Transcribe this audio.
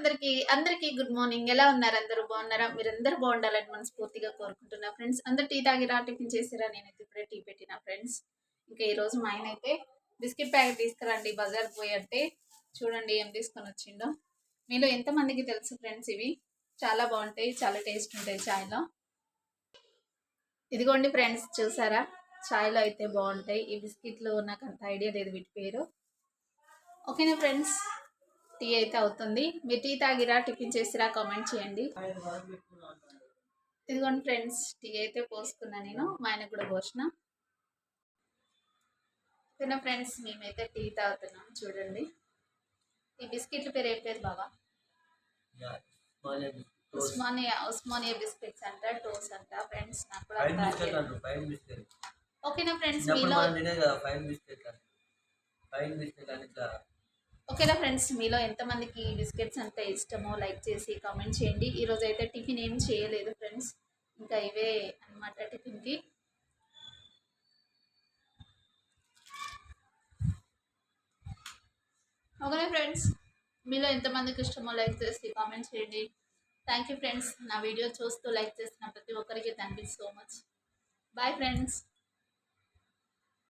అందరికీ good morning. ఎలా ఉన్నారు? అందరూ బాగున్నారా? మీరందరూ బాగుండాలని మనస్ఫూర్తిగా కోరుకుంటున్నా ఫ్రెండ్స్. అందరు టీ తాగిరా, టిఫిన్ చేసిరా? నేనైతే ఇప్పుడే టీ పెట్టినా ఫ్రెండ్స్. ఇంకా ఈరోజు మా ఆయన అయితే బిస్కెట్ ప్యాకెట్ తీసుకురండి బజార్కి పోయి అంటే చూడండి ఏం తీసుకొని వచ్చిండో. మీలో ఎంతమందికి తెలుసు ఫ్రెండ్స్ ఇవి? చాలా బాగుంటాయి, చాలా టేస్ట్ ఉంటాయి చాయ్లో. ఇదిగోండి ఫ్రెండ్స్, చూసారా? చాయ్లో అయితే బాగుంటాయి ఈ బిస్కెట్లు. నాకు అంత ఐడియా లేదు వీటి పేరు. ఓకేనా ఫ్రెండ్స్, టీ అయితే అవుతుంది. మీరు టీ తాగిరా, టిఫిన్ చేసిరా? కామెంట్ చేయండి. ఇదిగోండి ఫ్రెండ్స్, టీ అయితే పోసుకున్నా నేను, మా ఆయనకు కూడా పోసిన. ఓకేనా ఫ్రెండ్స్, మేమైతే టీ తాగుతున్నాం. చూడండి ఈ బిస్కెట్ల పేరు ఏం పేరు బాబా? ఉస్మానియా బిస్కెట్స్ అంట, టోస్ అంట ఫ్రెండ్స్. నాకు కూడా ఓకేనా ఫ్రెండ్స్, మీలో ఓకేనా ఫ్రెండ్స్, మీలో ఎంతమందికి బిస్కెట్స్ అంటే ఇష్టమో లైక్ చేసి కామెంట్ చేయండి. ఈరోజు అయితే టిఫిన్ ఏం చేయలేదు ఫ్రెండ్స్, ఇంకా ఇవే అనమాట టిఫిన్కి. ఓకేనా ఫ్రెండ్స్, మీలో ఎంతమందికి ఇష్టమో లైక్ చేసి కామెంట్ చేయండి. థ్యాంక్ యూ ఫ్రెండ్స్, నా వీడియో చూస్తూ లైక్ చేసిన ప్రతి ఒక్కరికి thank you so much. Bye friends.